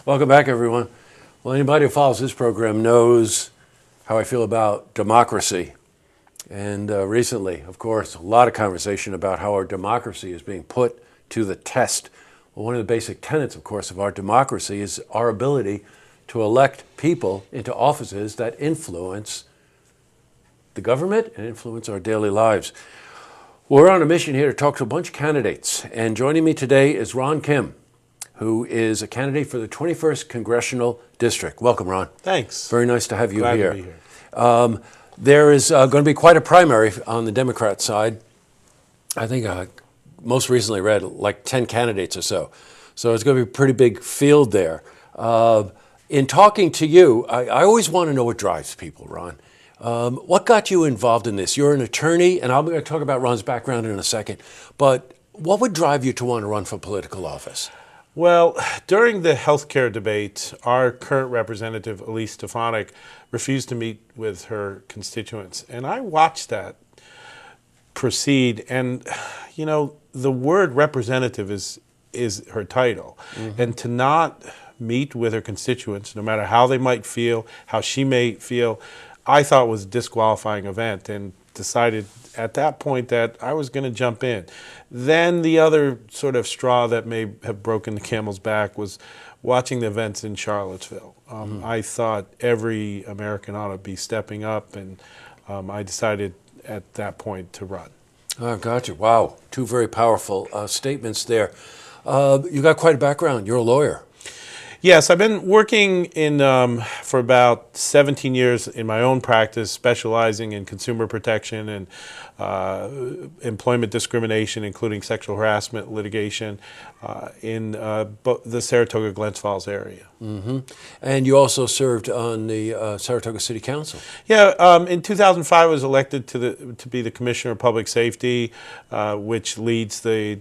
Welcome back, everyone. Well, anybody who follows this program knows how I feel about democracy. And recently, of course, a lot of conversation about how our democracy is being put to the test. Well, one of the basic tenets, of course, of our democracy is our ability to elect people into offices that influence the government and influence our daily lives. We're on a mission here to talk to a bunch of candidates. And joining me today is Ron Kim, who is a candidate for the 21st Congressional District. Welcome, Ron. Thanks. Very nice to have you Glad here. to be here. There is going to be quite a primary on the Democrat side. I think most recently read like 10 candidates or so. So it's going to be a pretty big field there. In talking to you, I always want to know what drives people, Ron. What got you involved in this? You're an attorney, and I'm going to talk about Ron's background in a second. But what would drive you to want to run for political office? Well, during the healthcare debate, our current representative, Elise Stefanik, refused to meet with her constituents. And I watched that proceed. And, you know, the word representative is her title. Mm-hmm. And to not meet with her constituents, no matter how they might feel, how she may feel, I thought was a disqualifying event, and decided at that point that I was going to jump in. Then the other sort of straw that may have broken the camel's back was watching the events in Charlottesville. I thought every American ought to be stepping up, and I decided at that point to run. Oh, gotcha. Wow. Two very powerful statements there. You got quite a background. You're a lawyer. Yes, I've been working for about 17 years in my own practice, specializing in consumer protection and employment discrimination, including sexual harassment litigation in the Saratoga-Glens Falls area. Mm-hmm. And you also served on the Saratoga City Council. Yeah, in 2005 I was elected to be the Commissioner of Public Safety, which leads the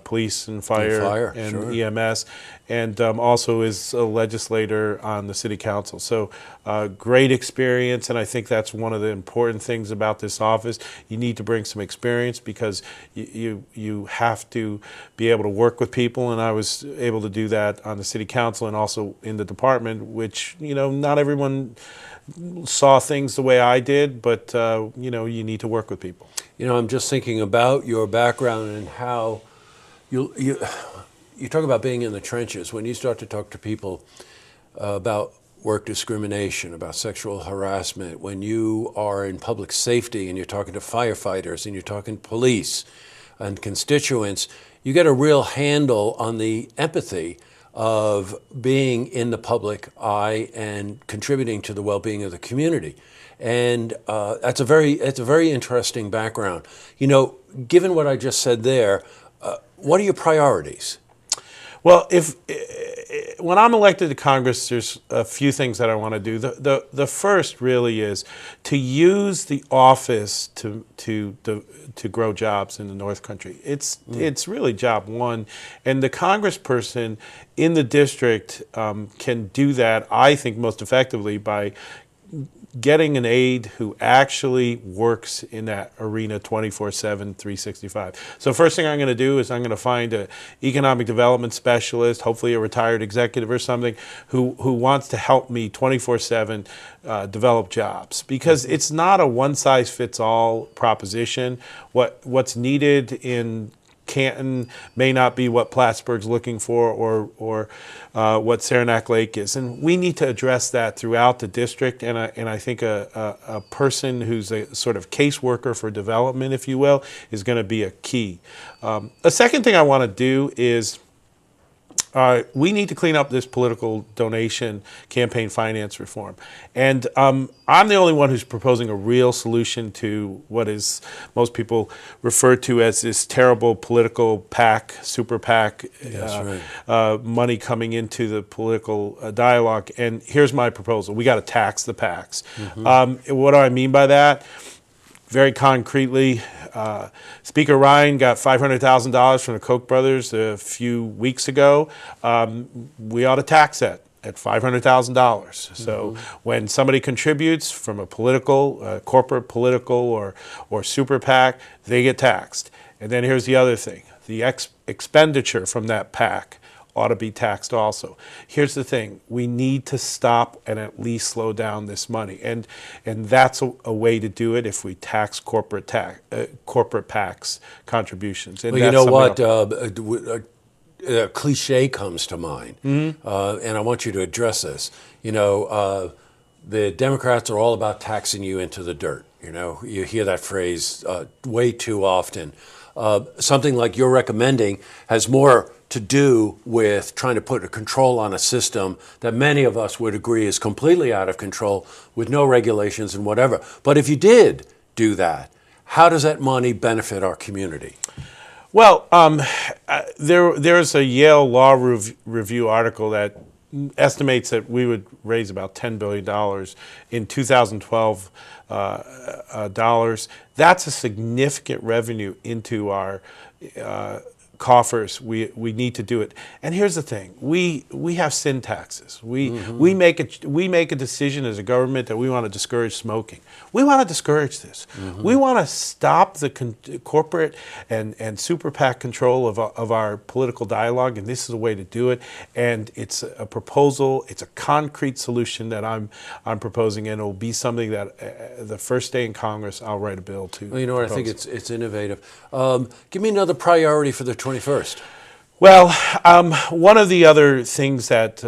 police and fire and sure. EMS, and also is a legislator on the City Council. So great experience, and I think that's one of the important things about this office. You need to bring some experience because you have to be able to work with people, and I was able to do that on the City Council and also in the department, which, you know, not everyone saw things the way I did, but, you know, you need to work with people. You know, I'm just thinking about your background and how you talk about being in the trenches. When you start to talk to people about work discrimination, about sexual harassment, when you are in public safety and you're talking to firefighters and you're talking police and constituents, you get a real handle on the empathy of being in the public eye and contributing to the well-being of the community. And it's a very interesting background. You know, given what I just said there, what are your priorities? Well, when I'm elected to Congress, there's a few things that I want to do. The first really is to use the office to grow jobs in the North Country. It's really job one, and the congressperson in the district can do that, I think, most effectively by getting an aide who actually works in that arena 24/7, 365. So first thing I'm going to do is I'm going to find an economic development specialist, hopefully a retired executive or something, who wants to help me 24/7 develop jobs. Because it's not a one-size-fits-all proposition. What's needed in Canton may not be what Plattsburgh's looking for, or what Saranac Lake is, and we need to address that throughout the district. And I think a person who's a sort of caseworker for development, if you will, is going to be a key. A second thing I want to do is we need to clean up this political donation campaign finance reform. And I'm the only one who's proposing a real solution to what is most people refer to as this terrible political PAC, super PAC, money coming into the political dialogue. And here's my proposal. We got to tax the PACs. Mm-hmm. What do I mean by that? Very concretely, Speaker Ryan got $500,000 from the Koch brothers a few weeks ago. We ought to tax that at $500,000. So when somebody contributes from a political, corporate political or super PAC, they get taxed. And then here's the other thing. The expenditure from that PAC ought to be taxed also. Here's the thing: we need to stop and at least slow down this money, and that's a way to do it if we tax corporate PACs contributions. And well, you know what? A cliche comes to mind, and I want you to address this. The Democrats are all about taxing you into the dirt. You hear that phrase way too often. Something like you're recommending has more to do with trying to put a control on a system that many of us would agree is completely out of control with no regulations and whatever. But if you did do that, how does that money benefit our community? Well, there's a Yale Law Review article that estimates that we would raise about $10 billion in 2012 dollars. That's a significant revenue into our coffers. We need to do it. And here's the thing: we have sin taxes. We make a decision as a government that we want to discourage smoking. We want to discourage this. We want to stop the corporate and super PAC control of our political dialogue, and this is a way to do it. And it's a proposal. It's a concrete solution that I'm proposing, and it will be something that the first day in Congress I'll write a bill to. Well, you know what? I think it's innovative. Give me another priority for the 21st. Well, one of the other things that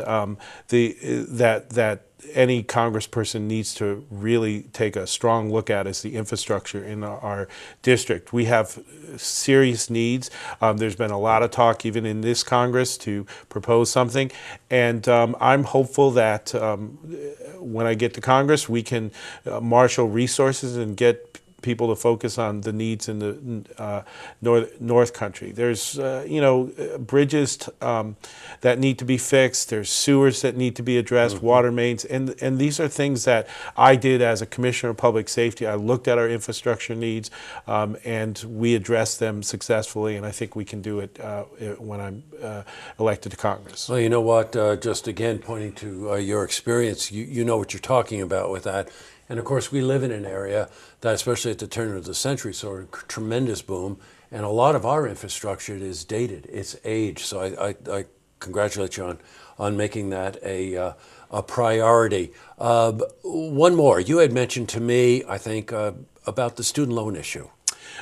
that any congressperson needs to really take a strong look at is the infrastructure in our district. We have serious needs. There's been a lot of talk even in this Congress to propose something, and I'm hopeful that when I get to Congress, we can marshal resources and get people to focus on the needs in the North Country. There's bridges that need to be fixed. There's sewers that need to be addressed, water mains, and these are things that I did as a Commissioner of Public Safety. I looked at our infrastructure needs, and we addressed them successfully, and I think we can do it when I'm elected to Congress. Well, you know what? Just again, pointing to your experience, you know what you're talking about with that. And of course, we live in an area that, especially at the turn of the century, saw a tremendous boom. And a lot of our infrastructure is dated, it's aged. So I congratulate you on making that a priority. One more. You had mentioned to me, I think, about the student loan issue.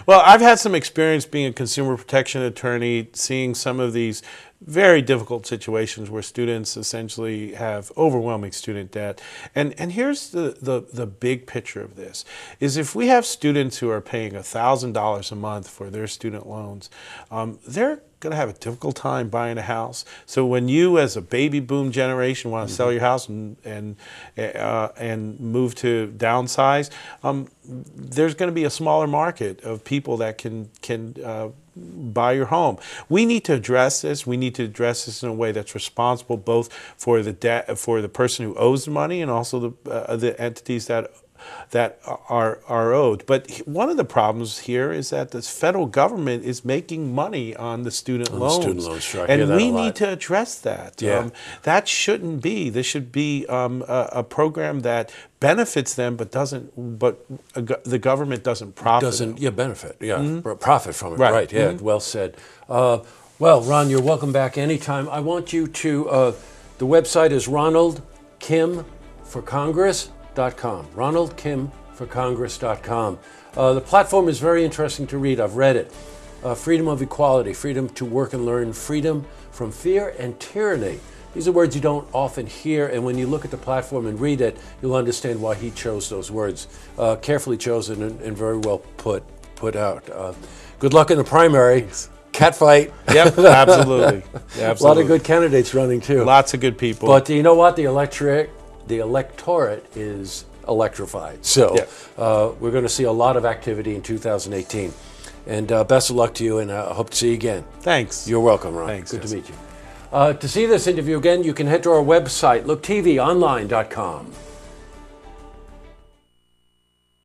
Well, I've had some experience being a consumer protection attorney, seeing some of these very difficult situations where students essentially have overwhelming student debt. And here's the big picture of this, is if we have students who are paying $1,000 a month for their student loans, they're going to have a difficult time buying a house. So when you, as a baby boom generation, want to sell your house and move to downsize, there's going to be a smaller market of people that can buy your home. We need to address this. We need to address this in a way that's responsible both for the debt, for the person who owes the money, and also the entities that are owed. But one of the problems here is that the federal government is making money on the student loans. Sure. And we need to address that. Yeah. That shouldn't be. This should be a program that benefits them, but the government doesn't profit. Benefit. Yeah, profit from it. Right. Yeah. Well said. Well, Ron, you're welcome back anytime. I want you to. The website is RonaldKimForCongress.com. RonaldKimForCongress.com. The platform is very interesting to read. I've read it. Freedom of equality, freedom to work and learn, freedom from fear and tyranny. These are words you don't often hear, and when you look at the platform and read it, you'll understand why he chose those words. Carefully chosen and very well put out. Good luck in the primary. Thanks. Cat fight. Yep, absolutely. A lot of good candidates running too. Lots of good people. But you know what? The electorate is electrified. So we're going to see a lot of activity in 2018. And best of luck to you, and I hope to see you again. Thanks. You're welcome, Ron. Thanks. Good to meet you. To see this interview again, you can head to our website, looktvonline.com.